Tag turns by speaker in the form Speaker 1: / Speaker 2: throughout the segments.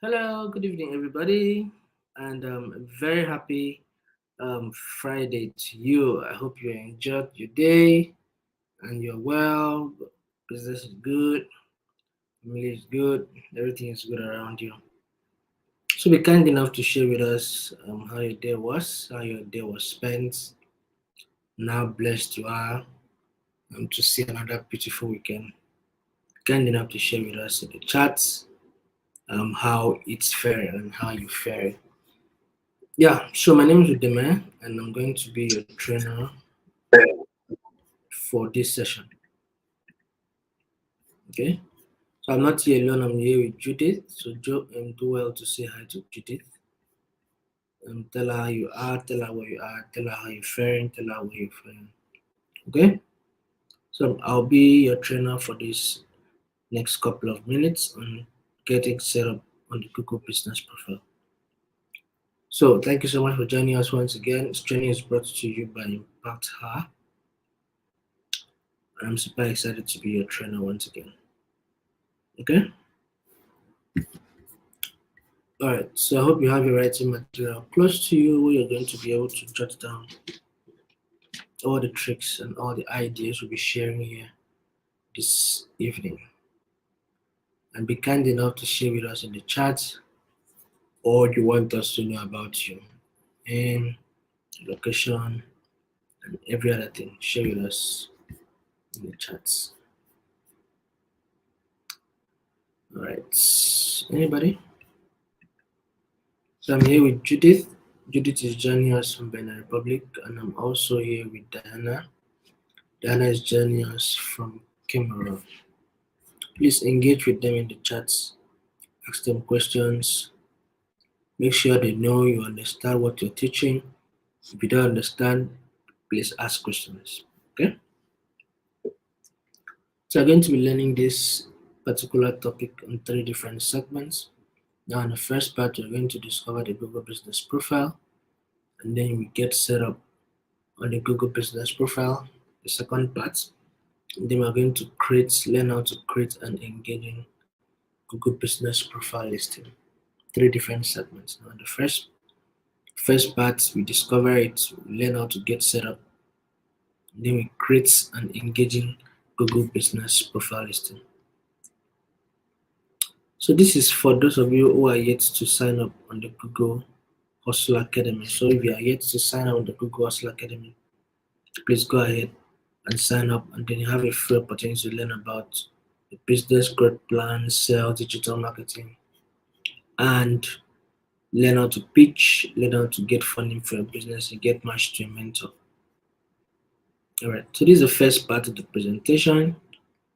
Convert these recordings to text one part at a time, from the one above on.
Speaker 1: Hello, good evening, everybody, and very happy Friday to you. I hope you enjoyed your day and you're well. Business is good, family is good, everything is good around you. So be kind enough to share with us how your day was, how your day was spent, and how blessed you are to see another beautiful weekend. Kind enough to share with us in the chats how it's fair and how you fare. Yeah, so my name is Udeme, and I'm going to be your trainer for this session. Okay, so I'm not here alone, I'm here with Judith. So, do well to say hi to Judith. Tell her how you are, tell her where you are, tell her how you're faring, tell her where you're faring. Okay, so I'll be your trainer for this next couple of minutes on getting set up on the Google Business Profile. So, thank you so much for joining us once again. This training is brought to you by Impact Her. I'm super excited to be your trainer once again. Okay. Alright, so I hope you have your writing material close to you where you're going to be able to jot down all the tricks and all the ideas we'll be sharing here this evening. And be kind enough to share with us in the chat all you want us to know about you. Name, location, and every other thing. Share with us in the chats. Alright, anybody? So I'm here with Judith. Judith is joining us from Benin Republic, and I'm also here with Diana. Diana is joining us from Cameroon. Please engage with them in the chats, ask them questions, make sure they know you understand what you're teaching. If you don't understand, please ask questions. Okay? So, we're going to be learning this particular topic on 3 different segments. Now, in the first part, we're going to discover the Google Business Profile, and then we get set up on the Google Business Profile. The second part, then we're going to learn how to create an engaging Google Business Profile listing. 3 different segments. Now, the first part, we discover it, we learn how to get set up, then we create an engaging Google Business Profile listing. So this is for those of you who are yet to sign up on the Google Hustle Academy. So if you are yet to sign up on the Google Hustle Academy, please go ahead and sign up, and then you have a free opportunity to learn about the business growth plan, sales, digital marketing, and learn how to pitch, learn how to get funding for your business, and get matched to a mentor. Alright, so this is the first part of the presentation.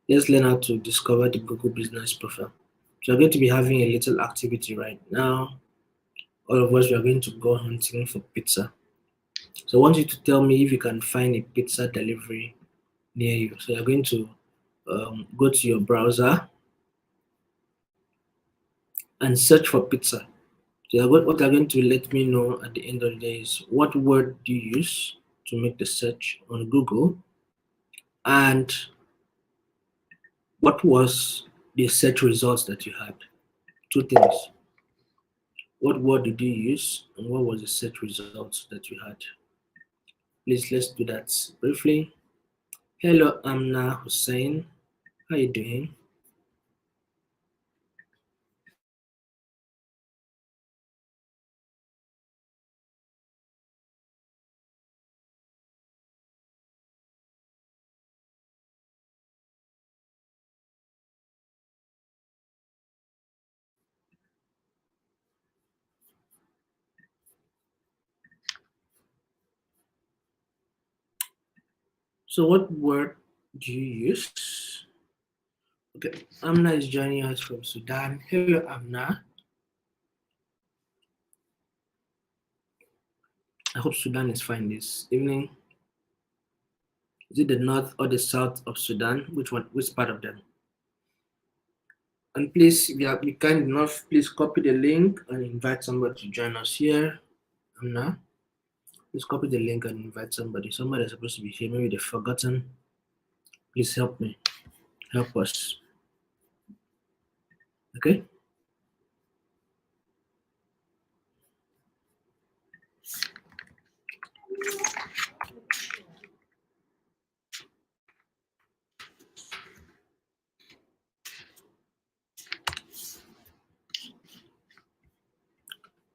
Speaker 1: Let's learn how to discover the Google Business Profile. So we're going to be having a little activity right now. All of us, we are going to go hunting for pizza. So I want you to tell me if you can find a pizza delivery near you. So you're going to go to your browser and search for pizza. So what they're going to let me know at the end of the day is what word do you use to make the search on Google, and what was the search results that you had. 2 things. What word did you use, and what was the search results that you had? Please, let's do that briefly. Hello, Amna Hussein. How you doing? So what word do you use? Okay, Amna is joining us from Sudan. Hello, Amna. I hope Sudan is fine this evening. Is it the north or the south of Sudan? Which one? Which part of them? And please, if you are kind enough, please copy the link and invite somebody to join us here. Amna, please copy the link and invite somebody. Somebody is supposed to be here. Maybe they've forgotten. Please help me. Help us. Okay?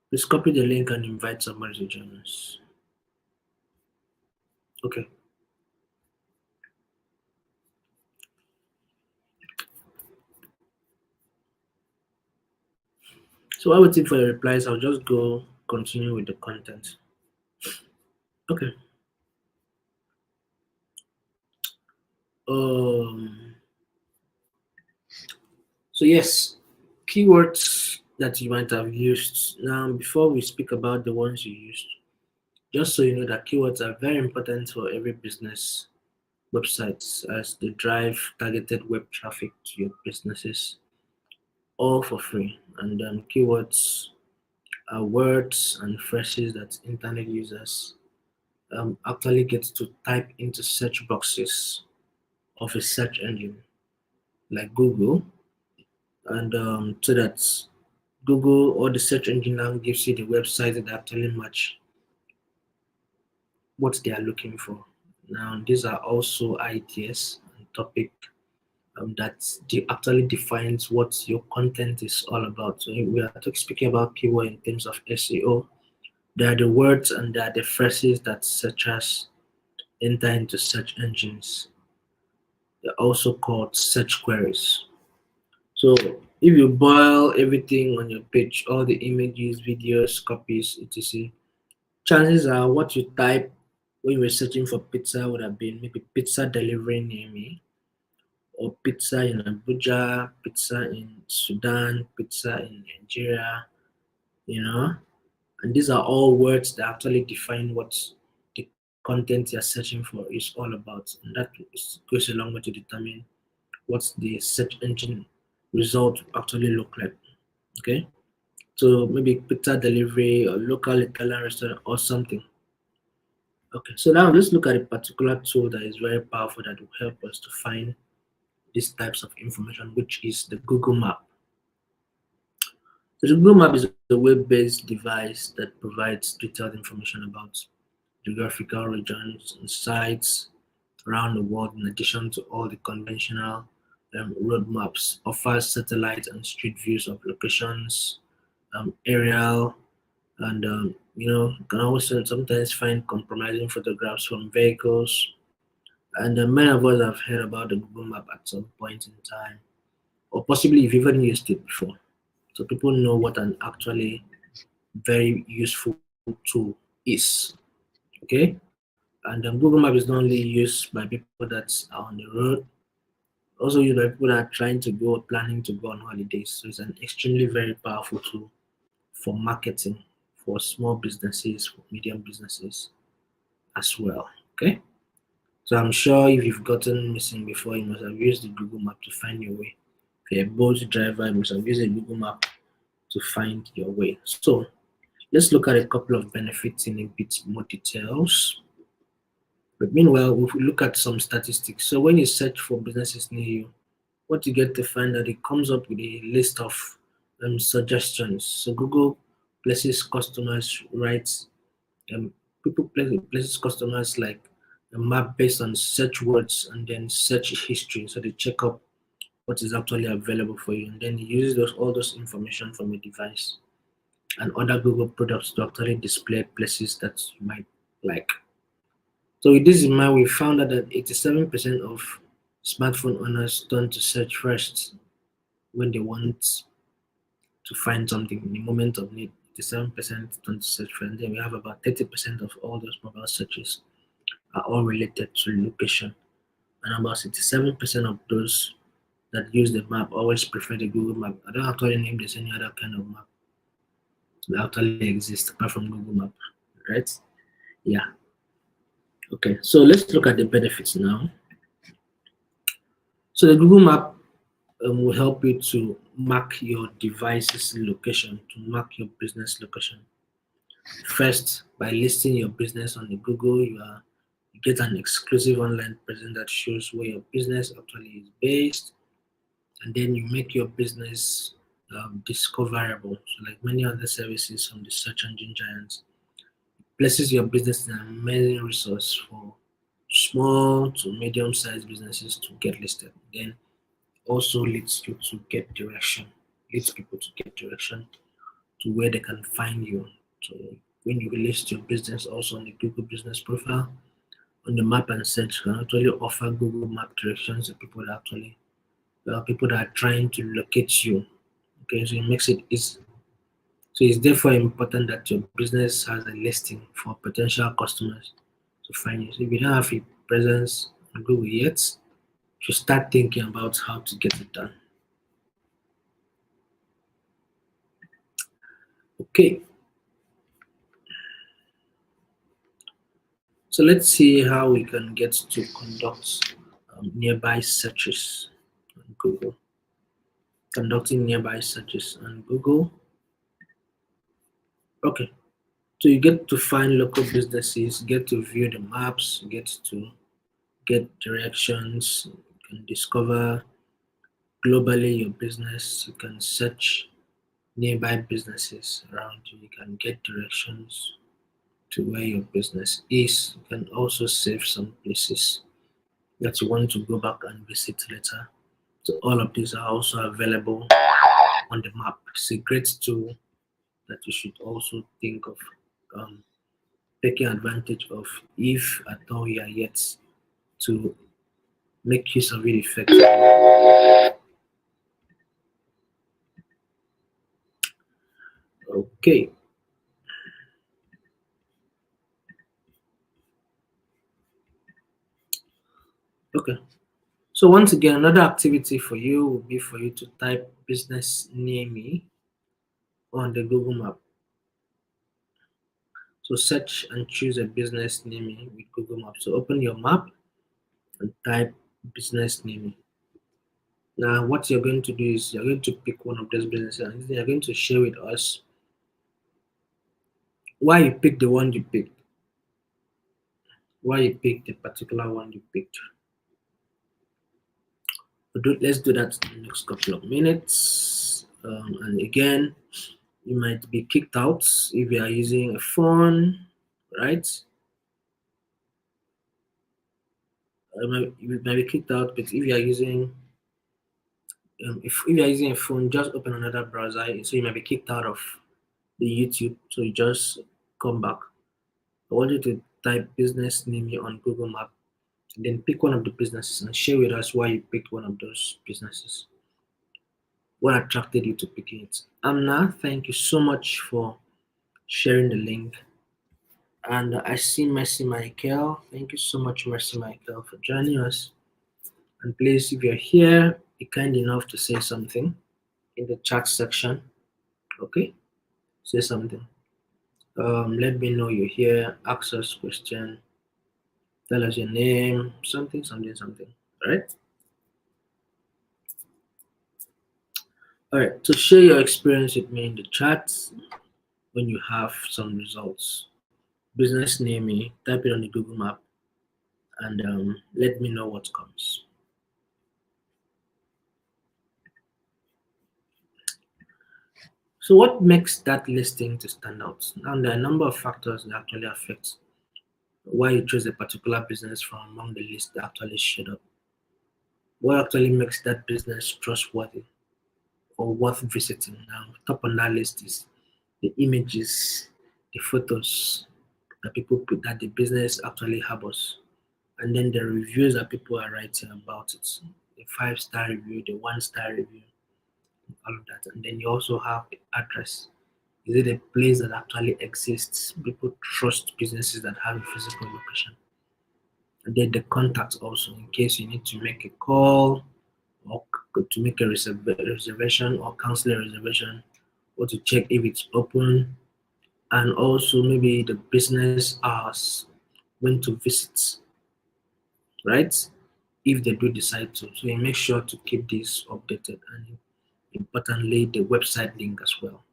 Speaker 1: Please copy the link and invite somebody to join us. Okay. So while waiting for your replies, I'll just go continue with the content. Okay. Um. So yes, keywords that you might have used. Now, before we speak about the ones you used, just so you know that keywords are very important for every business websites as they drive targeted web traffic to your businesses, all for free. And keywords are words and phrases that internet users actually get to type into search boxes of a search engine like Google, and so that Google or the search engine now gives you the website that actually match what they are looking for. Now, these are also ideas and topic that actually defines what your content is all about. So we are speaking about keyword in terms of SEO. They are the words and they are the phrases that searchers enter into search engines. They're also called search queries. So if you boil everything on your page, all the images, videos, copies, etc., chances are what you type when you were searching for pizza would have been maybe pizza delivery near me, or pizza in Abuja, pizza in Sudan, pizza in Nigeria, you know. And these are all words that actually define what the content you're searching for is all about. And that goes a long way to determine what the search engine result actually look like. Okay. So maybe pizza delivery or local Italian restaurant or something. Okay, so now let's look at a particular tool that is very powerful that will help us to find these types of information, which is the Google Map. So the Google Map is a web-based device that provides detailed information about geographical regions and sites around the world in addition to all the conventional road maps, offers satellite and street views of locations, aerial, and you can also sometimes find compromising photographs from vehicles. And many of us have heard about the Google Map at some point in time, or possibly you've even used it before. So people know what an actually very useful tool is. Okay, and Google Map is not only used by people that are on the road, also used by people that are trying to go, planning to go on holidays. So it's an extremely very powerful tool for marketing, for small businesses, for medium businesses as well. Okay. So I'm sure if you've gotten missing before, you must have used the Google Map to find your way. If you're a boat driver, you must have used the Google Map to find your way. So let's look at a couple of benefits in a bit more details. But meanwhile, if we look at some statistics. So when you search for businesses near you, what you get to find that it comes up with a list of suggestions. So Google places customers right um, people places customers like a map based on search words and then search history. So they check up what is actually available for you, and then it uses all those information from a device and other Google products to actually display places that you might like. So with this in mind, we found out that 87% of smartphone owners turn to search first when they want to find something in the moment of need. 87% turn to search first. And then we have about 30% of all those mobile searches are all related to location. And about 67% of those that use the map always prefer the Google Map. I don't actually name there's any other kind of map that actually exists apart from Google Map, right? Yeah. Okay, so let's look at the benefits now. So the Google Map will help you to mark your device's location, to mark your business location. First, by listing your business on the Google, you get an exclusive online presence that shows where your business actually is based, and then you make your business discoverable. So, like many other services from the search engine giants, places your business in an amazing resource for small to medium-sized businesses to get listed. Then also leads you to get direction, leads people to get direction to where they can find you. So when you list your business also on the Google Business Profile, on the map and search, you can actually offer Google Map directions to people that actually people that are trying to locate you. Okay, so it makes it easy. So it's therefore important that your business has a listing for potential customers to find you. So if you don't have a presence on Google yet, you should start thinking about how to get it done. Okay, so let's see how we can get to conduct nearby searches on Google. Conducting nearby searches on Google. Okay, so you get to find local businesses, get to view the maps, get to get directions, you can discover globally your business, you can search nearby businesses around you, you can get directions to where your business is. You can also save some places that you want to go back and visit later. So all of these are also available on the map. It's a great tool that you should also think of um, taking advantage of if at all you are yet to make use of it effectively. Okay, okay. So once again, another activity for you will be for you to type business near me on the Google map. So search and choose a business near me with Google Maps. So open your map and type business near me. Now what you're going to do is you're going to pick one of those businesses and you're going to share with us why you picked the one you picked, why you picked the particular one you picked. Let's do that in the next couple of minutes. And again, you might be kicked out if you are using a phone, right? You might be kicked out, but if you are using if you are using a phone, just open another browser. So you might be kicked out of the YouTube. So you just come back. I want you to type business name on Google Map, and then pick one of the businesses and share with us why you picked one of those businesses. What attracted you to picking it? Amna, thank you so much for sharing the link. And I see Mercy Michael. Thank you so much, Mercy Michael, for joining us. And please, if you're here, be kind enough to say something in the chat section. Okay? Say something. Let me know you're here. Ask us question. Tell us your name. Something, something, something. All right? All right. So share your experience with me in the chat when you have some results. Business name me. Type it on the Google map and let me know what comes. So what makes that listing to stand out? Now there are a number of factors that actually affect why you chose a particular business from among the list that actually showed up. What actually makes that business trustworthy or worth visiting? Now, top on that list is the images, the photos that people put that the business actually harbors, and then the reviews that people are writing about it. The 5-star review, the 1-star review, all of that. And then you also have the address. Is it a place that actually exists? People trust businesses that have a physical location. And then the contact also, in case you need to make a call or to make a reservation or cancel a reservation or to check if it's open, and also maybe the business hours when to visit, right? If they do decide to. So you make sure to keep this updated, and importantly, the website link as well.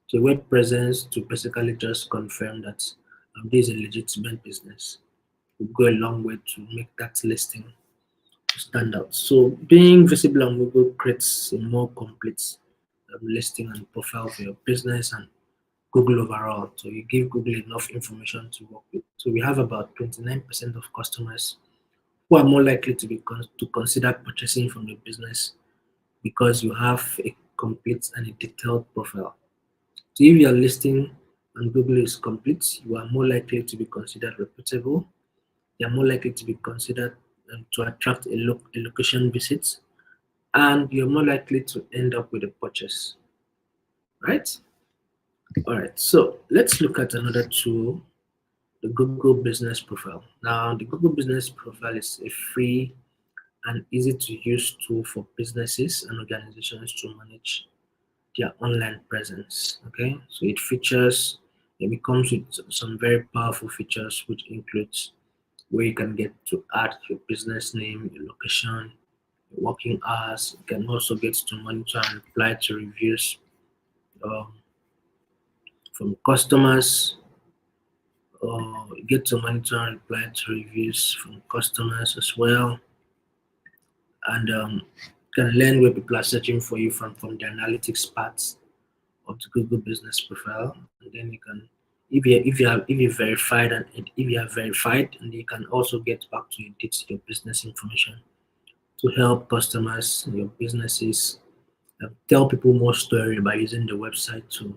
Speaker 1: So web presence to basically just confirm that this is a legitimate business will go a long way to make that listing stand out. So being visible on Google creates a more complete listing and profile for your business and Google overall. So you give Google enough information to work with. So we have about 29% of customers who are more likely to to consider purchasing from your business because you have a complete and a detailed profile. So if your listing on Google is complete, you are more likely to be considered reputable. You are more likely to be considered to attract a location visit, and you're more likely to end up with a purchase, right? All right, so let's look at another tool, the Google Business Profile. Now, the Google Business Profile is a free and easy to use tool for businesses and organizations to manage their online presence. Okay, so it comes with some very powerful features, which includes where you can get to add your business name, your location, your working hours. You can also get to monitor and reply to reviews um, from customers, or get to monitor and reply to reviews from customers as well, and can learn where people are searching for you from the analytics parts of the Google Business Profile, and then you can, if you verified and if you are verified, and you can also get back to your business information to help customers, your businesses, tell people more story by using the website too.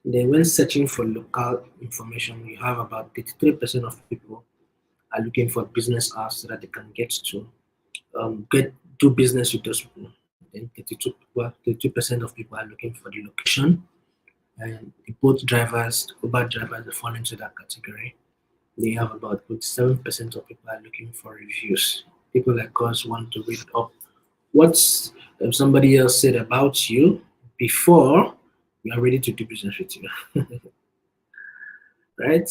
Speaker 1: Then, when searching for local information, you have about 33% of people are looking for business apps so that they can get to get do business with those people. Then 32% of people are looking for the location, and the boat drivers, Uber drivers, they fall into that category. They have about 47% of people are looking for reviews. People like us want to read up what somebody else said about you before we are ready to do business with you, right?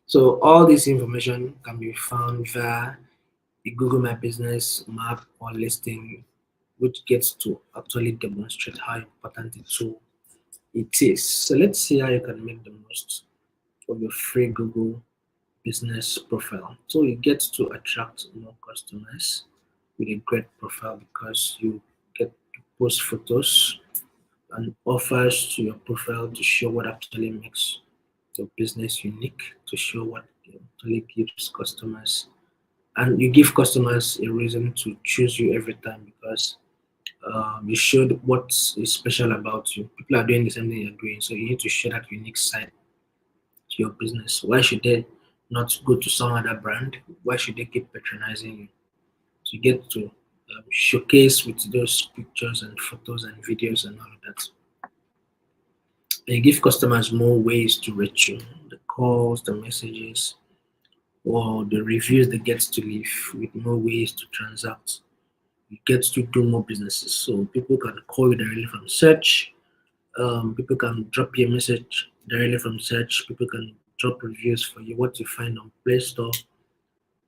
Speaker 1: So all this information can be found via the Google My Business map or listing, which gets to actually demonstrate how important the tool it is. So let's see how you can make the most of your free Google business profile. So you get to attract more customers with a great profile because you get to post photos and offers to your profile to show what actually makes your business unique, to show what actually gives customers, and you give customers a reason to choose you every time because you showed what is special about you. People are doing the same thing you're doing, so you need to show that unique side to your business. Why should they not go to some other brand? Why should they keep patronizing you? So you get to showcase with those pictures and photos and videos and all of that. And you give customers more ways to reach you, the calls, the messages, or the reviews they get to leave with more ways to transact. You get to do more businesses. So people can call you directly from search. People can drop you a message directly from search. People can drop reviews for you. What you find on Play Store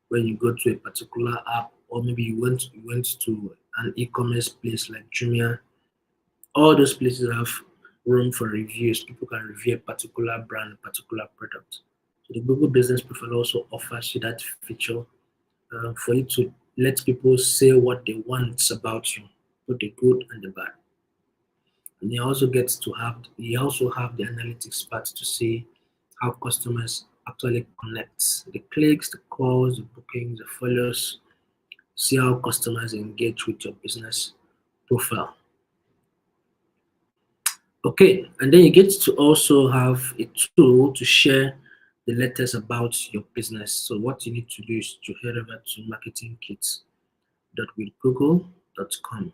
Speaker 1: when you go to a particular app, or maybe you went to an e-commerce place like Jumia. All those places have room for reviews. People can review a particular brand, a particular product. So the Google Business Profile also offers you that feature for you to let people say what they want about you, both the good and the bad. And you also have the analytics part to see how customers actually connect, the clicks, the calls, the bookings, the follows. See how customers engage with your business profile. Okay, and then you get to also have a tool to share the letters about your business. So what you need to do is to head over to marketingkits.withgoogle.com.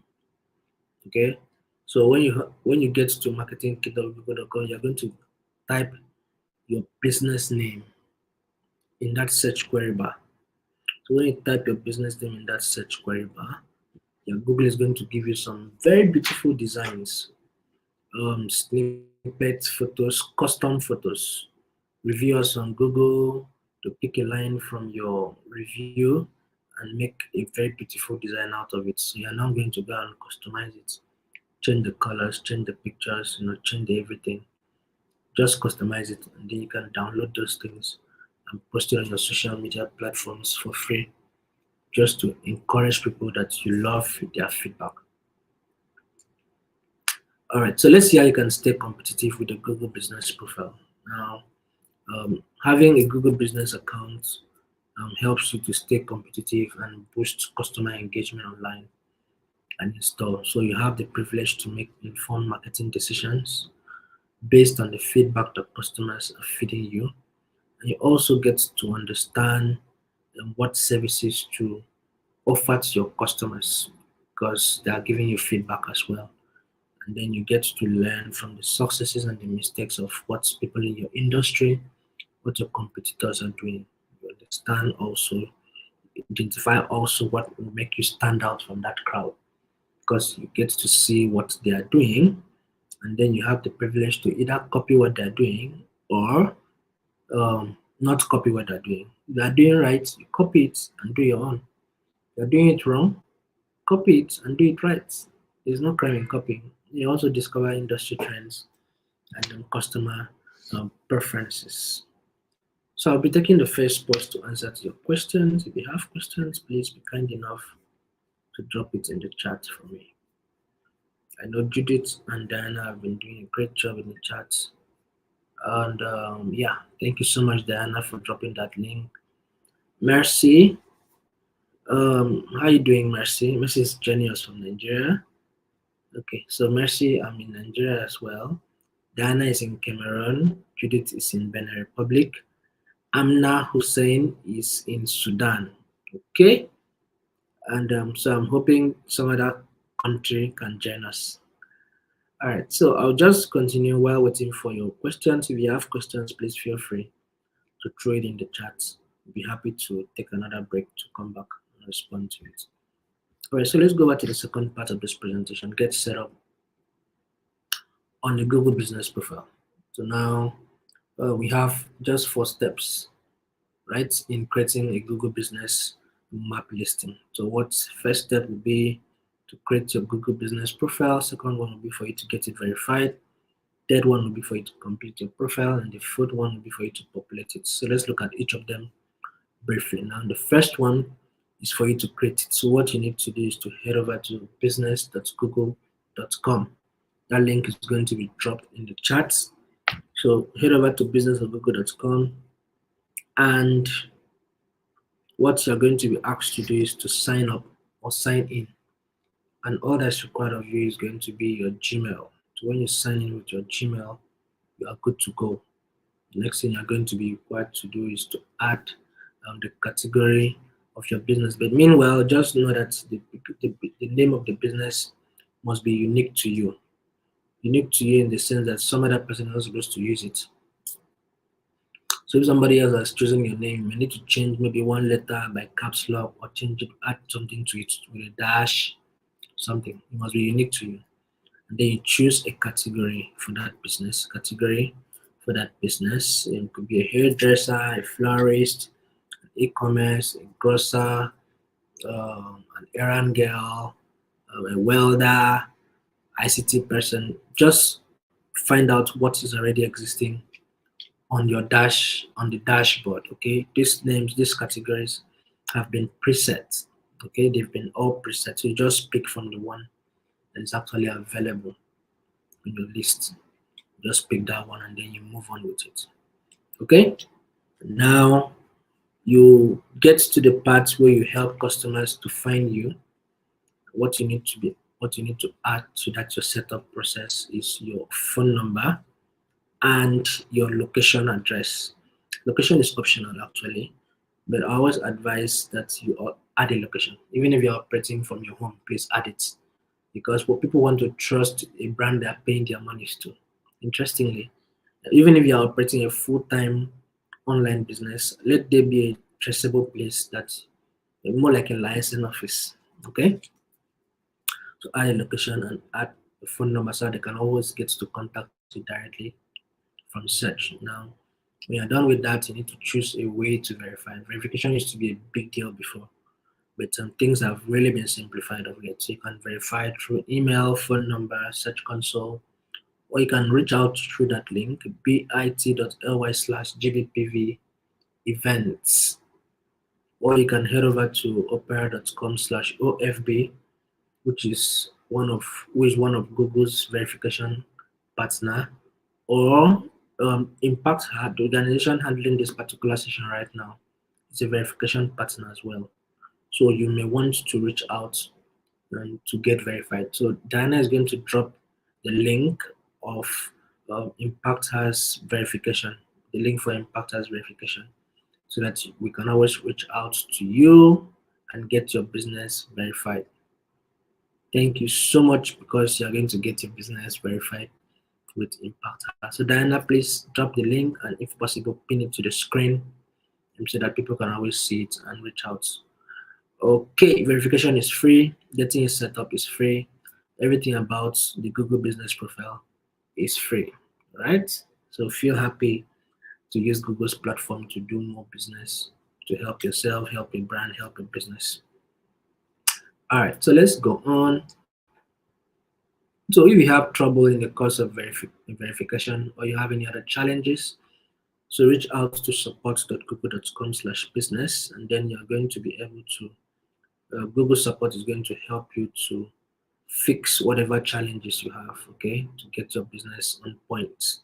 Speaker 1: Okay, so when you get to marketingkit.withgoogle.com, you're going to type your business name in that search query bar. So when you type your business name in that search query bar, your Google is going to give you some very beautiful designs, snippets, photos, custom photos, reviews on Google to pick a line from your review and make a very beautiful design out of it. So you're now going to go and customize it, change the colors, change the pictures, change everything. Just customize it, and then you can download those things and post it on your social media platforms for free, just to encourage people that you love their feedback. All right, so let's see how you can stay competitive with the Google Business Profile. Now, having a Google Business account helps you to stay competitive and boost customer engagement online and in store. So you have the privilege to make informed marketing decisions, based on the feedback that customers are feeding you. And you also get to understand what services to offer to your customers because they are giving you feedback as well. And then you get to learn from the successes and the mistakes of what people in your industry, what your competitors are doing. You understand also, identify also what will make you stand out from that crowd because you get to see what they are doing, and then you have the privilege to either copy what they're doing or not copy what they're doing. If they're doing right, you copy it and do your own. If they're doing it wrong, copy it and do it right. There's no crime in copying. You also discover industry trends and customer preferences. So I'll be taking the first pause to answer to your questions. If you have questions, please be kind enough to drop it in the chat for me. I know Judith and Diana have been doing a great job in the chat. And yeah, thank you so much, Diana, for dropping that link. Mercy, how you doing, Mercy? Mercy is joining us from Nigeria. Okay, so Mercy, I'm in Nigeria as well. Diana is in Cameroon. Judith is in Benin Republic. Amna Hussein is in Sudan. Okay, and so I'm hoping some other country can join us. All right, so I'll just continue while waiting for your questions. If you have questions, please feel free to throw it in the chat. I'll be happy to take another break to come back and respond to it. All right, so let's go back to the second part of this presentation, get set up on the Google Business Profile. So now we have just 4 steps, right, in creating a Google Business Map listing. So what's first step would be to create your Google Business Profile. Second one will be for you to get it verified. Third one will be for you to complete your profile, and the fourth one will be for you to populate it. So let's look at each of them briefly. Now, the first one is for you to create it. So what you need to do is to head over to business.google.com. That link is going to be dropped in the chat. So head over to business.google.com, and what you're going to be asked to do is to sign up or sign in. And all that's required of you is going to be your Gmail. So when you sign in with your Gmail, you are good to go. The next thing you're going to be required to do is to add the category of your business. But meanwhile, just know that the name of the business must be unique to you. Unique to you in the sense that some other person is not supposed to use it. So if somebody else has chosen your name, you may need to change maybe one letter by caps lock or change it, add something to it with a dash, something. It must be unique to you. And then you choose a category for that business. Category for that business. It could be a hairdresser, a florist, e-commerce, a grocer, an errand girl, a welder, ICT person. Just find out what is already existing on your on the dashboard. Okay, these names, these categories have been preset. Okay, they've been all preset. So you just pick from the one that is actually available in your list. Just pick that one and then you move on with it. Okay, now you get to the part where you help customers to find you. What you need to add to that your setup process is your phone number and your location address. Location is optional actually, but I always advise that you add a location. Even if you're operating from your home, please add it, because what people want to trust a brand they're paying their monies to. Interestingly, even if you're operating a full-time online business, let there be a traceable place that's more like a license office. Okay, so add a location and add a phone number so they can always get to contact you directly from search. Now, when you're done with that, you need to choose a way to verify. Verification used to be a big deal before, but some things have really been simplified of late. So you can verify through email, phone number, search console, or you can reach out through that link, bit.ly/gbpv events, or you can head over to opera.com/ofb, which is one of Google's verification partner, or Impact, the organization handling this particular session right now, is a verification partner as well. So you may want to reach out to get verified. So Diana is going to drop the link of Impact has verification. The link for Impact has verification, so that we can always reach out to you and get your business verified. Thank you so much, because you're going to get your business verified with Impact. So Diana, please drop the link, and if possible, pin it to the screen so that people can always see it and reach out. Okay, verification is free. Getting it set up is free. Everything about the Google Business Profile is free, right? So feel happy to use Google's platform to do more business, to help yourself, help your brand, help your business. All right, so let's go on. So if you have trouble in the course of verification, or you have any other challenges, so reach out to support.google.com/business, and then you're going to be able to, Google support is going to help you to fix whatever challenges you have, okay, to get your business on point.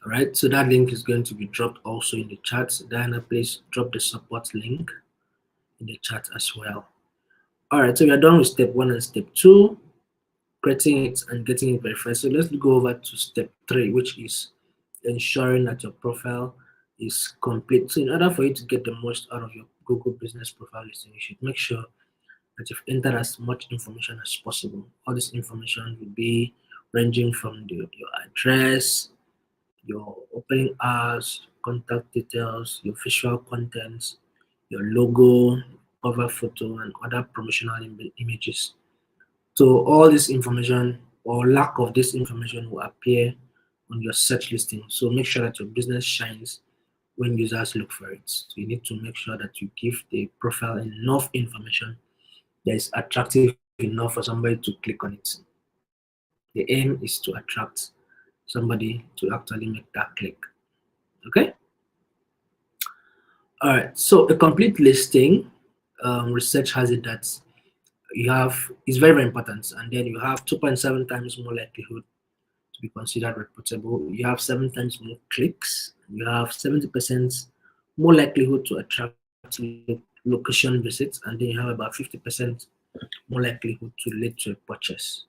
Speaker 1: All right, so that link is going to be dropped also in the chat. Diana, please drop the support link in the chat as well. All right, so we are done with step 1 and step 2, creating it and getting it verified. So let's go over to step 3, which is ensuring that your profile is complete. So in order for you to get the most out of your Google Business Profile listing, you should make sure that you've entered as much information as possible. All this information will be ranging from your address, your opening hours, contact details, your visual contents, your logo, cover photo, and other promotional images. So all this information, or lack of this information, will appear on your search listing. So make sure that your business shines when users look for it. So you need to make sure that you give the profile enough information that is attractive enough for somebody to click on it. The aim is to attract somebody to actually make that click. Okay. All right. So a complete listing, research has it that you have is very, very important, and then you have 2.7 times more likelihood to be considered reputable. You have 7 times more clicks. You have 70% more likelihood to attract location visits, and then you have about 50% more likelihood to lead to a purchase.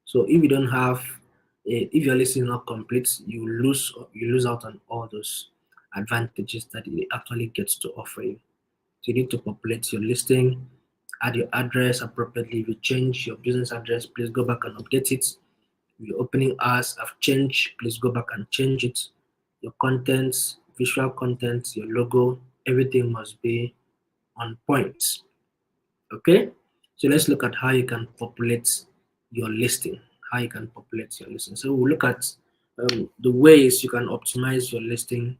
Speaker 1: So if you don't have, if your listing is not complete, you lose out on all those advantages that it actually gets to offer you. So you need to populate your listing, add your address appropriately. If you change your business address, please go back and update it. If your opening hours have changed, please go back and change it. Your contents, visual contents, your logo, everything must be on point. Okay, so let's look at how you can populate your listing. How you can populate your listing. So we'll look at the ways you can optimize your listing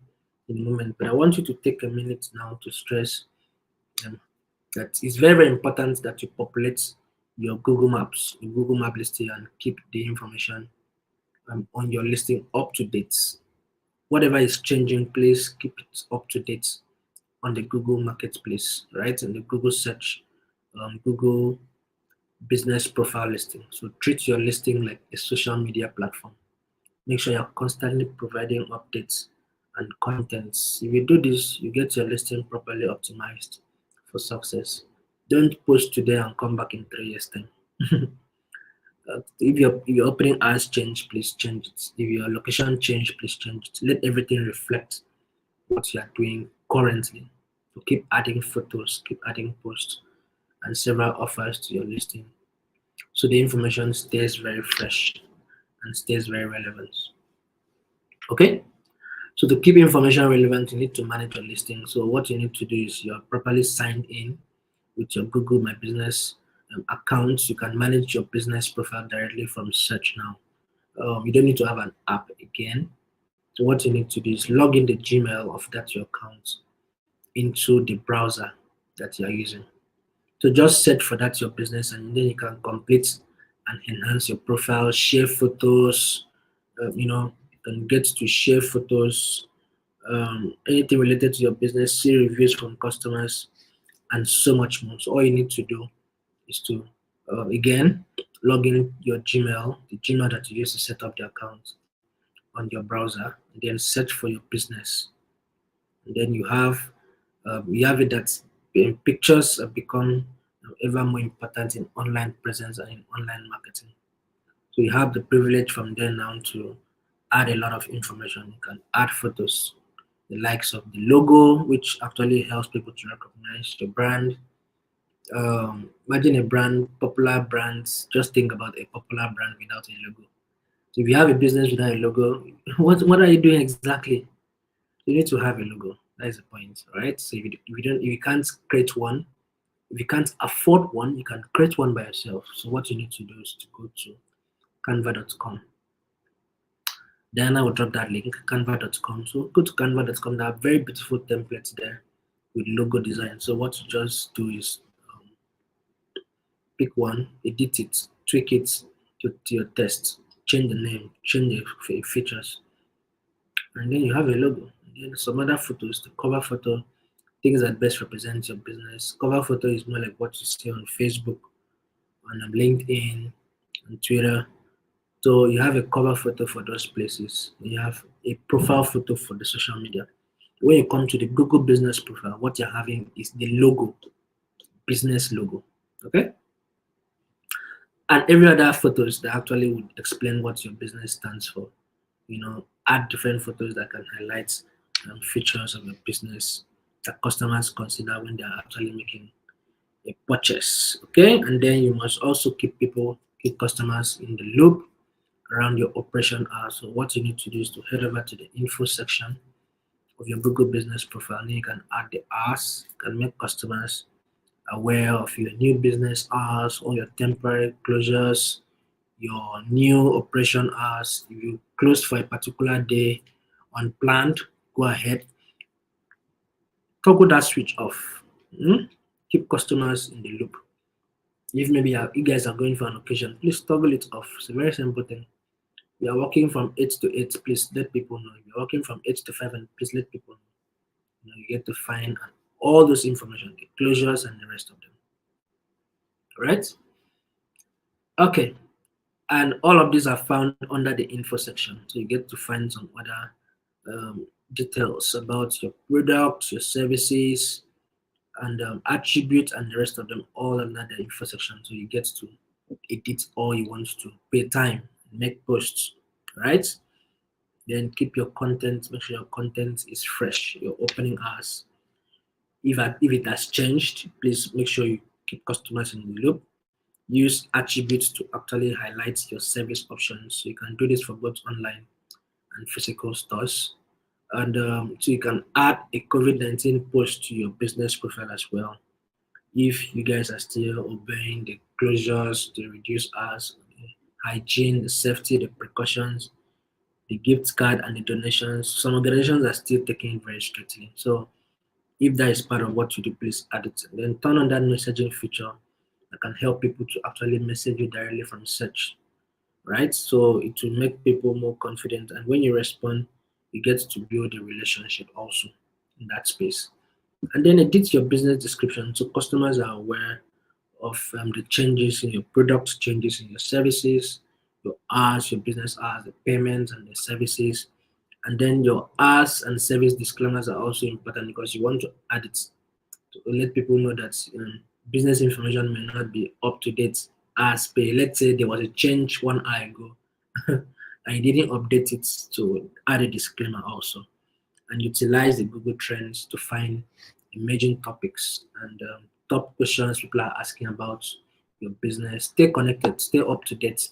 Speaker 1: in a moment. But I want you to take a minute now to stress um, that it's very, very important that you populate your Google Maps, your Google Map listing, and keep the information on your listing up to date. Whatever is changing, please keep it up to date on the Google Marketplace, right? In the Google search, Google Business Profile listing. So treat your listing like a social media platform. Make sure you're constantly providing updates and contents. If you do this, you get your listing properly optimized for success. Don't post today and come back in 3 years' time. If your opening hours change, please change it. If your location change, please change it. Let everything reflect what you are doing currently. So keep adding photos, keep adding posts, and several offers to your listing, so the information stays very fresh and stays very relevant. Okay, so to keep information relevant, you need to manage your listing. So what you need to do is you're properly signed in with your Google My Business account. You can manage your business profile directly from search now. You don't need to have an app again. So what you need to do is log in the Gmail of that your account into the browser that you are using. So just search for that your business, and then you can complete and enhance your profile, share photos. You can get to share photos, anything related to your business, see reviews from customers, and so much more. So all you need to do is to again log in your Gmail, the Gmail that you use to set up the account on your browser, and then search for your business. And then you have it that pictures have become ever more important in online presence and in online marketing. So you have the privilege from there now to add a lot of information. You can add photos, the likes of the logo, which actually helps people to recognize the brand. Imagine a brand, popular brands. Just think about a popular brand without a logo. So if you have a business without a logo, what are you doing exactly? You need to have a logo. That is the point, all right? So if you can't create one, if you can't afford one, you can create one by yourself. So what you need to do is to go to canva.com. Then I will drop that link, canva.com. So go to canva.com. There are very beautiful templates there with logo design. So what you just do is pick one, edit it, tweak it to your test, change the name, change the features, and then you have a logo. And then some other photos, the cover photo, things that best represent your business. Cover photo is more like what you see on Facebook, on LinkedIn, on Twitter. So you have a cover photo for those places. You have a profile photo for the social media. When you come to the Google business profile, what you're having is the logo, business logo. Okay? And every other photos that actually would explain what your business stands for. Add different photos that can highlight features of your business that customers consider when they are actually making a purchase. Okay, and then you must also keep customers in the loop around your operation hours. So what you need to do is to head over to the info section of your Google business profile. And you can add the hours, you can make customers aware of your new business hours, or your temporary closures, your new operation hours. If you closed for a particular day unplanned, go ahead, toggle that switch off. Keep customers in the loop. If maybe you guys are going for an occasion, please toggle it off. It's a very simple thing. You are working from 8 to 8, please let people know. If you're working from 8 to 5, and please let people know. You get to find all those information, the closures and the rest of them. Right? Okay. And all of these are found under the info section. So you get to find some other details about your products, your services, and attributes, and the rest of them all under the info section. So you get to edit all you want to, pay time, make posts, right? Then keep your content, make sure your content is fresh, your opening hours. If it has changed, please make sure you keep customers in the loop. Use attributes to actually highlight your service options. So you can do this for both online and physical stores. And so you can add a COVID-19 post to your business profile as well. If you guys are still obeying the closures, the reduced hours, the hygiene, the safety, the precautions, the gift card and the donations, some organizations are still taking it very strictly. So if that is part of what you do, please add it. Then turn on that messaging feature that can help people to actually message you directly from search, right? So it will make people more confident. And when you respond, you get to build a relationship also in that space. And then edit your business description so customers are aware of the changes in your products, changes in your services, your hours, your business hours, the payments and the services. And then your hours and service disclaimers are also important because you want to add it to let people know that business information may not be up to date as per. Let's say there was a change 1 hour ago and you didn't update it, to add a disclaimer also. And utilize the Google Trends to find emerging topics and top questions people are asking about your business. Stay connected, stay up to date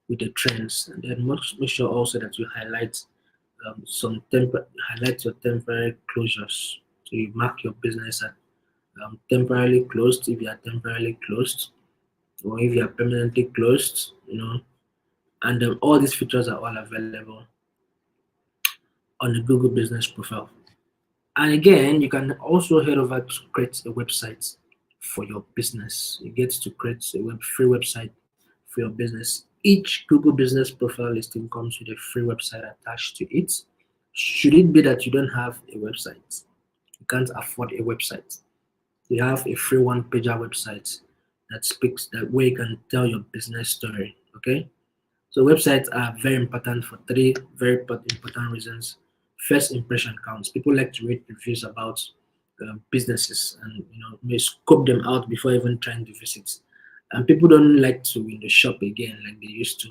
Speaker 1: with the trends, and then make sure also that you highlight your temporary closures. So you mark your business at temporarily closed if you are temporarily closed, or if you are permanently closed. And all these features are all available on the Google Business profile. And again, you can also head over to create a website for your business. You get to create a free website for your business. Each Google Business profile listing comes with a free website attached to it. Should it be that you don't have a website, you can't afford a website, you have a free one-pager website that speaks that way you can tell your business story. Okay, so websites are very important for three very important reasons. First, impression counts. People like to read reviews about businesses and may scope them out before even trying to visit. And people don't like to shop again like they used to.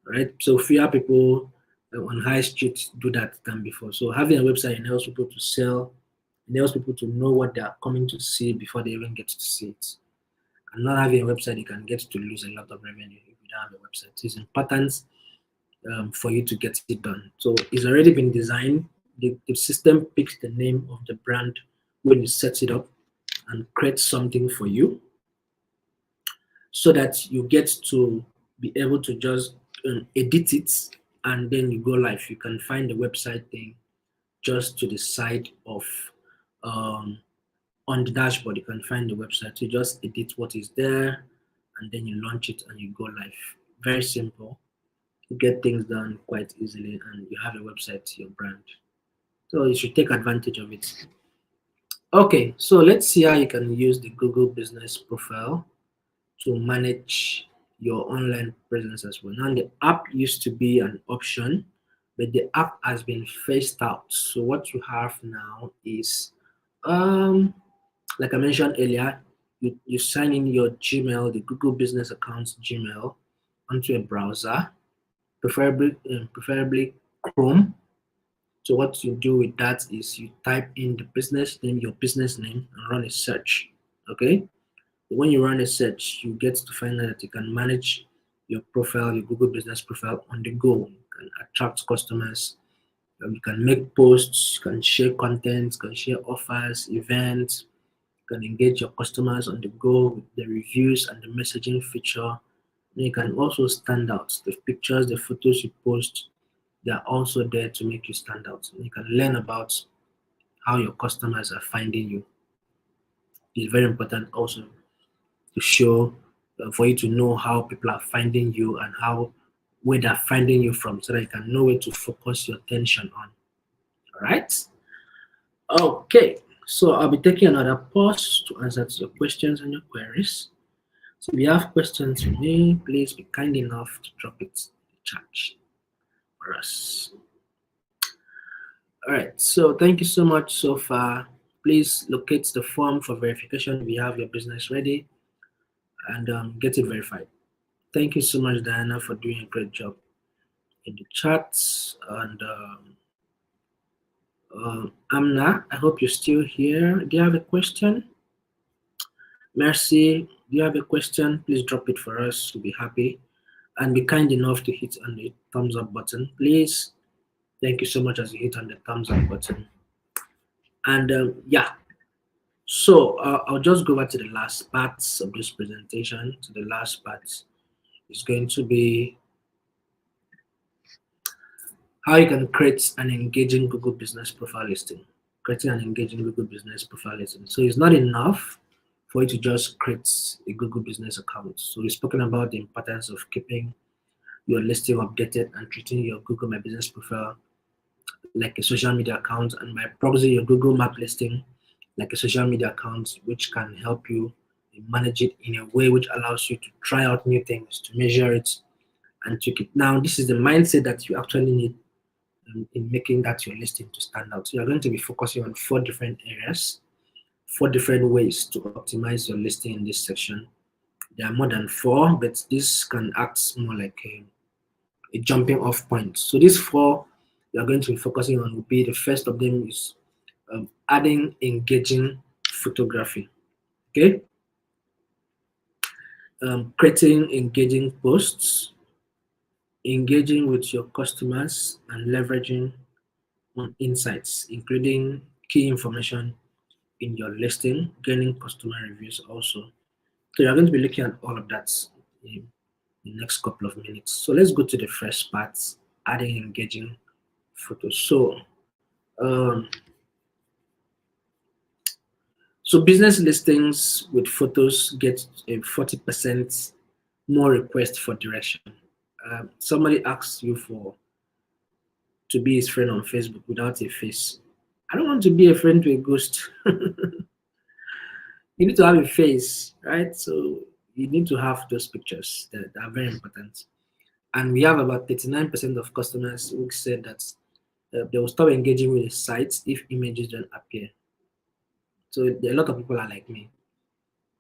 Speaker 1: right? So fewer people on high street do that than before. So having a website enables people to sell, enables people to know what they are coming to see before they even get to see it. And not having a website, you can get to lose a lot of revenue if you don't have a website. So it's important for you to get it done. So it's already been designed. The system picks the name of the brand when you set it up and creates something for you so that you get to be able to just edit it and then you go live. You can find the website thing just to the side of um, on the dashboard. You can find the website. You just edit what is there and then you launch it and you go live. Very simple. You get things done quite easily and you have a website, your brand. So you should take advantage of it. Okay, so let's see how you can use the Google Business Profile to manage your online presence as well. Now, the app used to be an option, but the app has been phased out. So what you have now is, like I mentioned earlier, you sign in your Gmail, the Google Business account's Gmail, onto a browser, preferably Chrome. So what you do with that is you type in the business name, your business name, and run a search. Okay. When you run a search, you get to find out that you can manage your profile, your Google Business Profile on the go. You can attract customers. You can make posts. You can share content. You can share offers, events. You can engage your customers on the go with the reviews and the messaging feature. You can also stand out. The pictures, the photos you post, they are also there to make you stand out. You can learn about how your customers are finding you. It's very important also to show for you to know how people are finding you and how where they're finding you from so that you can know where to focus your attention on. All right. Okay. So I'll be taking another pause to answer to your questions and your queries. So if you have questions for me, please be kind enough to drop it in the chat for us. All right. So thank you so much so far. Please locate the form for verification if you have your business ready and get it verified. Thank you so much, Diana, for doing a great job in the chats. And Amna, I hope you're still here. Do you have a question? Mercy, do you have a question? Please drop it for us. We'll be happy. And be kind enough to hit on the thumbs up button, please. Thank you so much as you hit on the thumbs up button. And yeah, so I'll just go over to the last parts of this presentation. So the last part is going to be how you can create an engaging Google Business Profile listing. Creating an engaging Google Business Profile listing. So it's not enough for you to just create a Google Business account. So we've spoken about the importance of keeping your listing updated and treating your Google My Business Profile like a social media account, and by proxy your Google Map listing like a social media account, which can help you manage it in a way which allows you to try out new things, to measure it, and tweak it. Now, this is the mindset that you actually need in making that your listing to stand out. So you're going to be focusing on 4 different areas, 4 different ways to optimize your listing in this section. There are more than 4, but this can act more like a jumping off point. So these 4 you're going to be focusing on will be, the first of them is adding engaging photography. Okay, creating engaging posts, engaging with your customers, and leveraging on insights, including key information in your listing, gaining customer reviews also. So you're going to be looking at all of that in the next couple of minutes. So let's go to the first part, adding engaging photos. Um, so business listings with photos get a 40% more requests for direction. Somebody asks you for to be his friend on Facebook without a face. I don't want to be a friend to a ghost. You need to have a face, right? So you need to have those pictures that are very important. And we have about 39% of customers who said that they will stop engaging with the sites if images don't appear. So a lot of people are like me.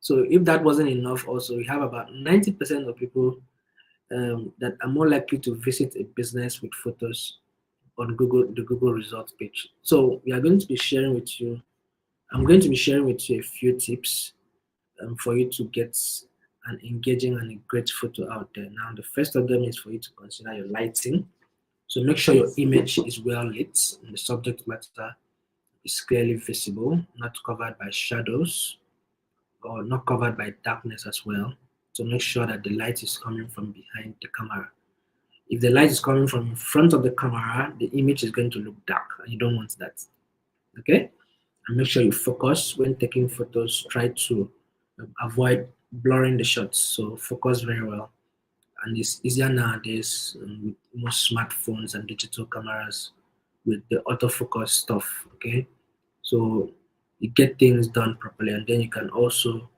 Speaker 1: So if that wasn't enough, also we have about 90% of people that are more likely to visit a business with photos on the Google results page. So we are going to be sharing with you. I'm going to be sharing with you a few tips for you to get an engaging and a great photo out there. Now, the first of them is for you to consider your lighting. So make sure your image is well lit and the subject matter is clearly visible, not covered by shadows or not covered by darkness as well. So make sure that the light is coming from behind the camera. If the light is coming from in front of the camera, the image is going to look dark and you don't want that. Okay? And make sure you focus when taking photos. Try to avoid blurring the shots. So focus very well. And it's easier nowadays with most smartphones and digital cameras with the autofocus stuff. Okay? So you get things done properly, and then you can also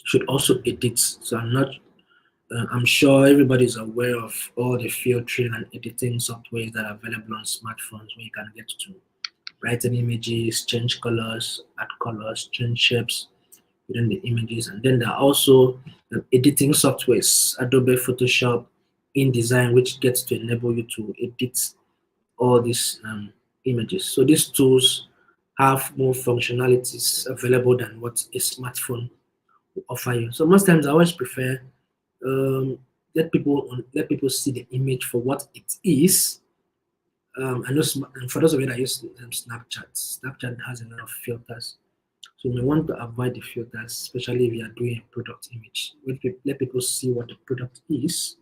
Speaker 1: should also edit. So I'm sure everybody's aware of all the filtering and editing softwares that are available on smartphones where you can get to write in images, change colors, change shapes within the images. And then there are also editing softwares, Adobe Photoshop, InDesign, which gets to enable you to edit all these images. So these tools have more functionalities available than what a smartphone will offer you. So most times I always prefer um, let people see the image for what it is. I know and for those of you that use Snapchat has a lot of filters. So you may want to avoid the filters, especially if you are doing a product image. Let people see what the product is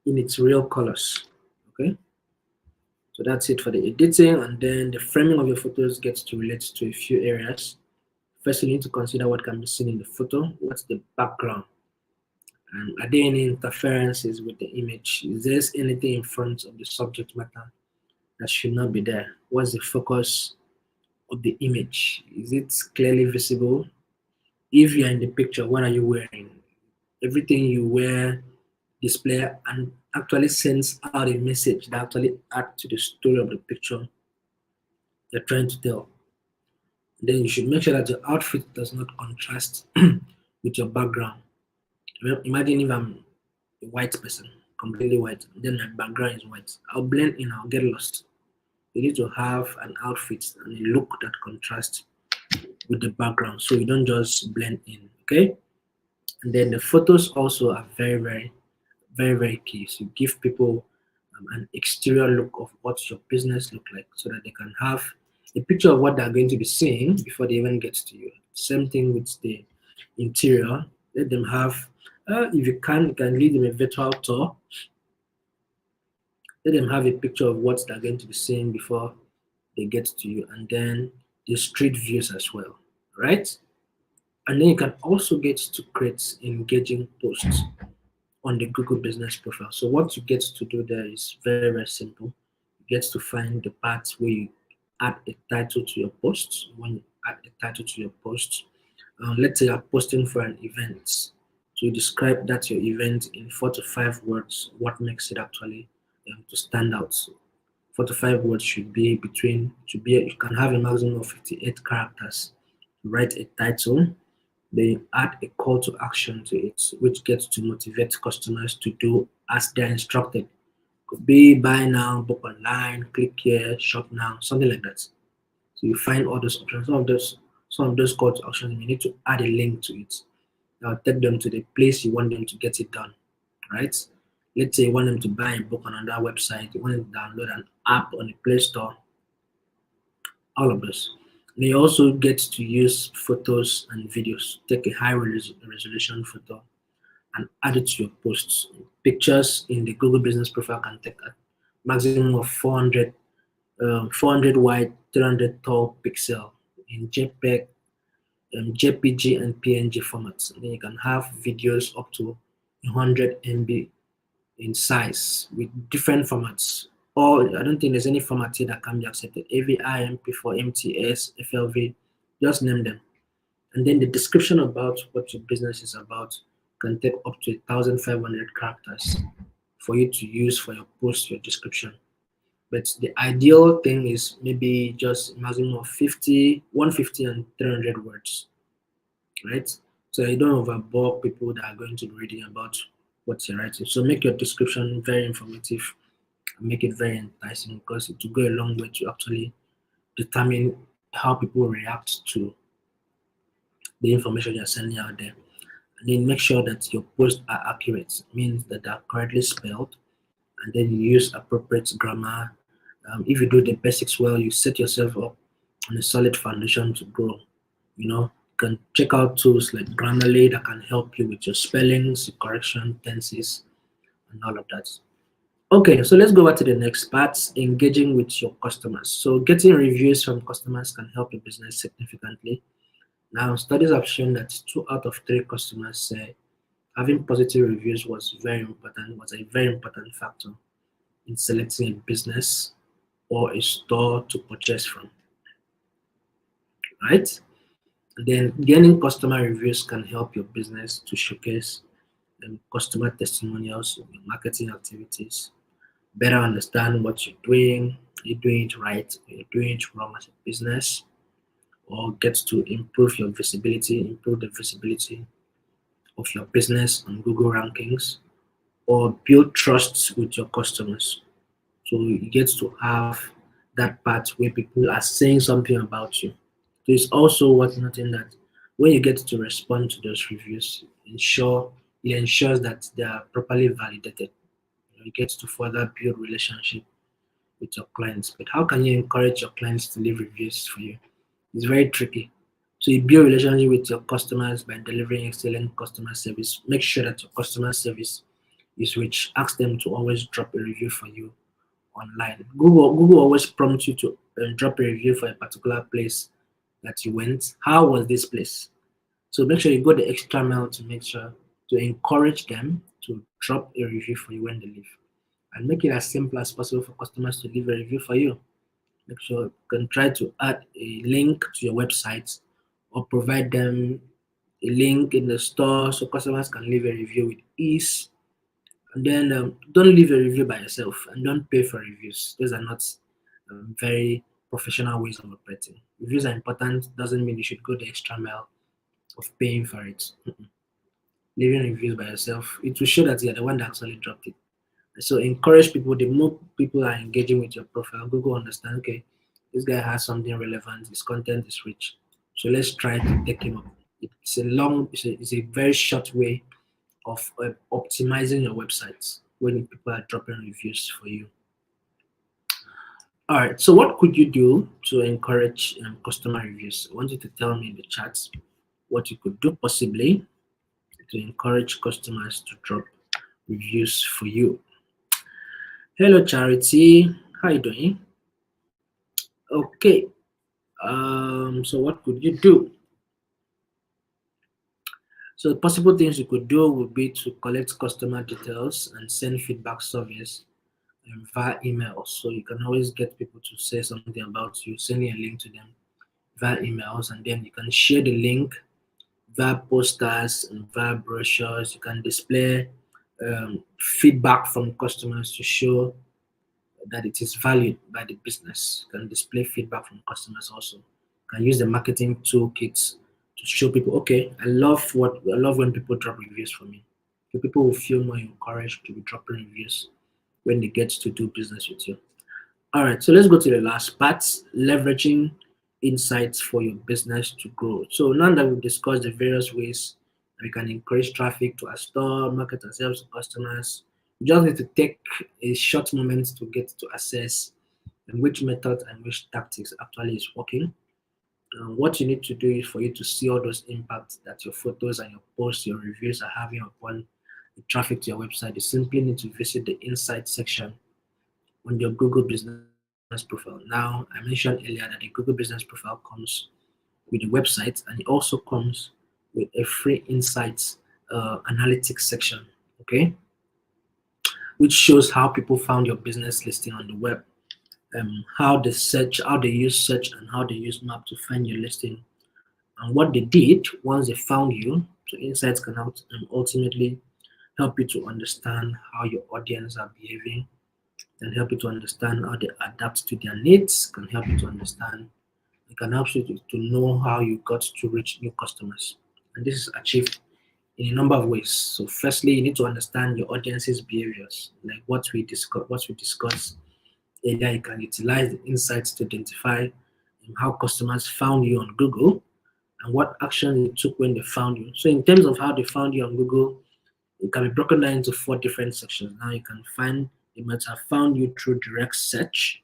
Speaker 1: in its real colors. Okay, so that's it for the editing, and then the framing of your photos gets to relate to a few areas. First, you need to consider what can be seen in the photo. What's the background? And are there any interferences with the image? Is there anything in front of the subject matter that should not be there? What's the focus of the image? Is it clearly visible? If you're in the picture, what are you wearing? Everything you wear display and actually sends out a message that actually adds to the story of the picture you're trying to tell. Then you should make sure that your outfit does not contrast with your background. Imagine if I'm a white person, completely white, then my background is white. I'll blend in, I'll get lost. You need to have an outfit and a look that contrasts with the background so you don't just blend in, okay? And then the photos also are very key. So give people an exterior look of what your business look like so that they can have a picture of what they're going to be seeing before they even get to you. Same thing with the interior. Let them have, if you can lead them a virtual tour. Let them have a picture of what they're going to be seeing before they get to you, and then the street views as well, right? And then you can also get to create engaging posts on the Google Business Profile. So what you get to do there is very simple. You get to find the part where you add a title to your post. When you add a title to your post, let's say you're posting for an event. So you describe that your event in 4 to 5 words. What makes it actually to stand out? 4 to 5 words you can have a maximum of 58 characters. Write a title, they add a call to action to it, which gets to motivate customers to do as they're instructed. Could be buy now, book online, click here, shop now, something like that. So you find all those options. Some of those call to actions, you need to add a link to it. Now take them to the place you want them to get it done, right? Let's say you want them to buy a book on another website, you want them to download an app on the Play Store, all of this. They also get to use photos and videos. Take a high resolution photo and add it to your posts. Pictures in the Google Business Profile can take a maximum of 400 wide, 300 tall pixel in JPEG, JPG, and PNG formats. And then you can have videos up to 100 MB in size with different formats. Or I don't think there's any format here that can be accepted. AVI, MP4, MTS, FLV, just name them. And then the description about what your business is about can take up to 1,500 characters for you to use for your post, your description. But the ideal thing is maybe just maximum of 50, 150 and 300 words, right? So you don't overbore people that are going to be reading about what you're writing. So make your description very informative and make it very enticing because it will go a long way to actually determine how people react to the information you're sending out there. And then make sure that your posts are accurate, means that they are correctly spelled, and then you use appropriate grammar. If you do the basics well, you set yourself up on a solid foundation to grow. You can check out tools like Grammarly that can help you with your spellings, your correction, tenses, and all of that. Okay, so let's go back to the next part, engaging with your customers. So getting reviews from customers can help your business significantly. Now, studies have shown that 2 out of 3 customers say having positive reviews was a very important factor in selecting a business or a store to purchase from, right? And then gaining customer reviews can help your business to showcase customer testimonials in your marketing activities, better understand what you're doing, you're doing it right, you're doing it wrong as a business, or get to improve the visibility of your business on Google rankings, or build trust with your customers. So you get to have that part where people are saying something about you. So it's also worth noting that when you get to respond to those reviews, it ensures that they are properly validated. You get to further build relationship with your clients. But how can you encourage your clients to leave reviews for you? It's very tricky. So you build relationship with your customers by delivering excellent customer service. Make sure that your customer service is rich. Ask them to always drop a review for you online. Google always prompts you to drop a review for a particular place that you went. How was this place? So make sure you go the extra mile to make sure to encourage them to drop a review for you when they leave, and make it as simple as possible for customers to leave a review for you. Make sure you can try to add a link to your website or provide them a link in the store so customers can leave a review with ease. And then don't leave a review by yourself and don't pay for reviews. Those are not very professional ways of operating. Reviews are important, doesn't mean you should go the extra mile of paying for it. Leaving reviews by yourself, it will show that you're the one that actually dropped it. So encourage people. The more people are engaging with your profile, Google understand. Okay, this guy has something relevant. His content is rich. So let's try to take him up. It's a very short way of optimizing your websites when people are dropping reviews for you. All right. So what could you do to encourage customer reviews? I want you to tell me in the chat what you could do possibly to encourage customers to drop reviews for you. Hello, Charity. How you doing? Okay. So what could you do? So the possible things you could do would be to collect customer details and send feedback surveys via emails. So you can always get people to say something about you, sending a link to them via emails, and then you can share the link via posters and via brochures. You can display feedback from customers to show that it is valued by the business. You can display feedback from customers also. You can use the marketing toolkits to show people, okay, I love when people drop reviews for me. So people will feel more encouraged to be dropping reviews when they get to do business with you. All right, so let's go to the last part, leveraging insights for your business to grow. So now that we've discussed the various ways we can increase traffic to our store, market ourselves to customers, we just need to take a short moment to get to assess which method and which tactics actually is working. What you need to do is for you to see all those impacts that your photos and your posts, your reviews are having upon the traffic to your website. You simply need to visit the insight section on your Google Business Profile. Now, I mentioned earlier that the Google Business Profile comes with a website and it also comes with a free insights analytics section, okay, which shows how people found your business listing on the web, how they use search and how they use map to find your listing, and what they did once they found you. So insights can ultimately help you to understand how your audience are behaving, can help you to understand how they adapt to their needs, can help you to understand, it can help you to know how you got to reach new customers. And this is achieved in a number of ways. So firstly, you need to understand your audience's behaviors, like what we discussed earlier. You can utilize the insights to identify how customers found you on Google and what action they took when they found you. So in terms of how they found you on Google, it can be broken down into four different sections. Now you can find they might have found you through direct search.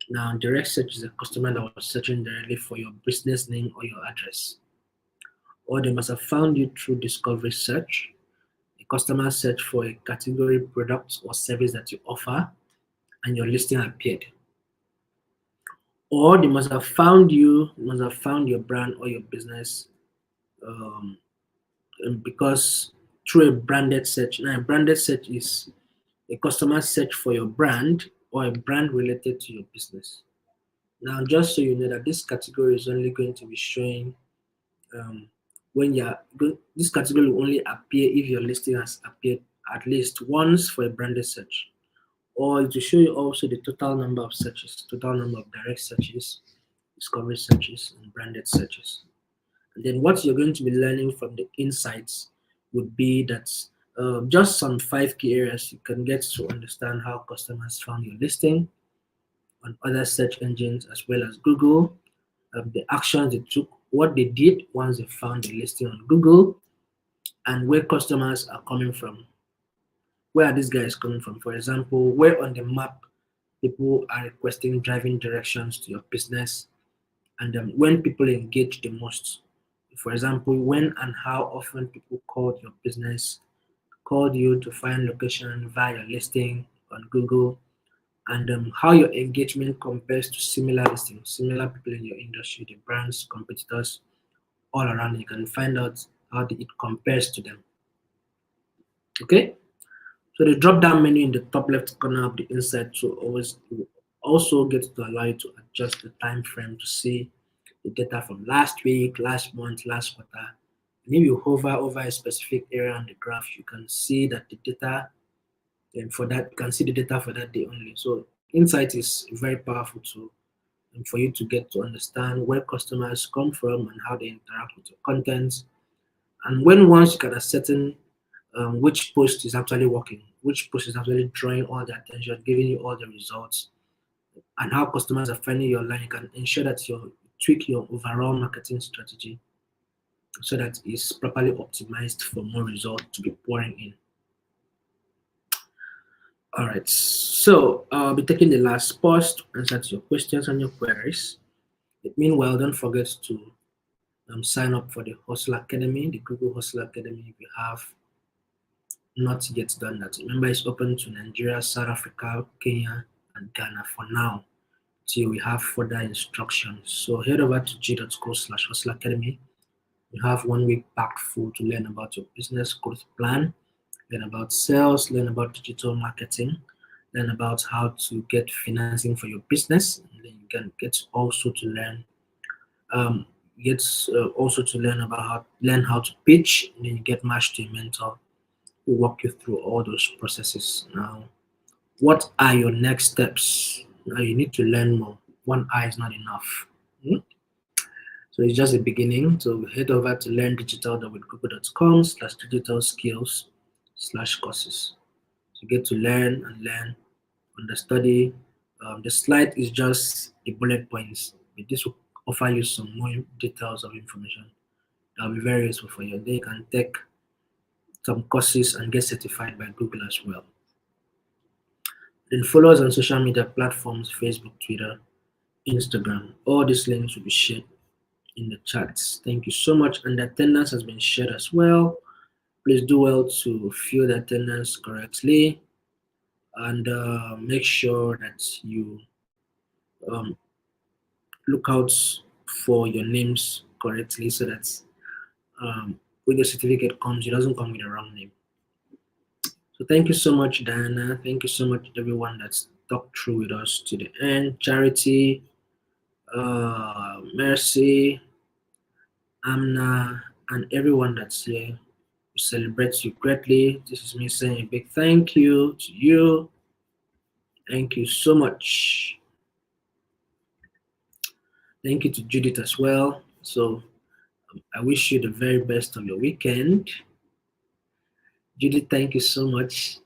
Speaker 1: Now direct search is a customer that was searching directly for your business name or your address. Or they must have found you through discovery search. A customer search for a category, product, or service that you offer, and your listing appeared. Or they must have found you, must have found your brand or your business um, because through a branded search. Now, a branded search is a customer search for your brand or a brand related to your business. Now, just so you know that this category is only going to be showing um, when this category will only appear if your listing has appeared at least once for a branded search, or it will show you also the total number of searches, total number of direct searches, discovery searches, and branded searches. And then what you're going to be learning from the insights would be that just some five key areas you can get to understand how customers found your listing on other search engines as well as Google, the actions they took, what they did once they found the listing on Google, and where customers are coming from. Where are these guys coming from? For example, where on the map people are requesting driving directions to your business, and when people engage the most. For example, when and how often people called your business, called you to find location via your listing on Google, and how your engagement compares to similar listings, similar people in your industry, the brands, competitors, all around. You can find out how it compares to them. Okay, so the drop down menu in the top left corner of the inside to always also get to allow you to adjust the time frame to see the data from last week, last month, last quarter. And if you hover over a specific area on the graph, you can see that the data and for that you can see the data for that day only. So insight is a very powerful tool and for you to get to understand where customers come from and how they interact with your content. And when once you can ascertain which post is actually working, which post is actually drawing all the attention, giving you all the results, and how customers are finding your line, you can ensure that you tweak your overall marketing strategy so that it's properly optimized for more results to be pouring in. All right, so I'll be taking the last pause to answer to your questions and your queries. Meanwhile, don't forget to sign up for the Hustle Academy, the Google Hustle Academy if you have not yet done that. Remember, it's open to Nigeria, South Africa, Kenya, and Ghana for now till we have further instructions. So head over to g.co/hustle academy. You have 1 week packed full to learn about your business growth plan, learn about sales, learn about digital marketing, learn about how to get financing for your business, and then you can get also to learn get also to learn about how to pitch, and then you get matched to a mentor who walk you through all those processes. Now, what are your next steps? Now you need to learn more. One eye is not enough. Hmm? So it's just the beginning. So head over to learndigital.google.com/digital skills/courses. So get to learn and learn on the study. The slide is just the bullet points, but this will offer you some more details of information that will be very useful for you. Then you can take some courses and get certified by Google as well. Then follow us on social media platforms: Facebook, Twitter, Instagram. All these links will be shared in the chats. Thank you so much. And the attendance has been shared as well. Please do well to fill the attendance correctly and make sure that you um, look out for your names correctly so that when the certificate comes, it doesn't come with the wrong name. So thank you so much, Diana. Thank you so much, everyone that's talked through with us to the end. Charity, Mercy, Amna, and everyone that's here. We celebrate you greatly. This is me saying a big thank you to you. Thank you so much. Thank you to Judith as well. So I wish you the very best on your weekend. Judy, thank you so much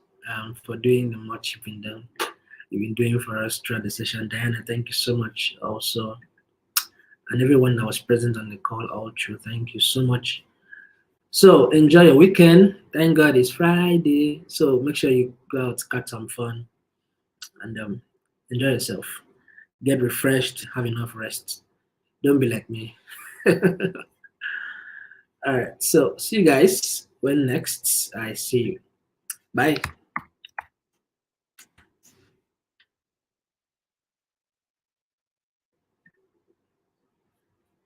Speaker 1: for doing the much you've been doing for us throughout the session. Diana, thank you so much also. And everyone that was present on the call all through, thank you so much. So enjoy your weekend. Thank God it's Friday. So make sure you go out, catch some fun, and enjoy yourself. Get refreshed, have enough rest. Don't be like me. All right. So see you guys when next I see you. Bye.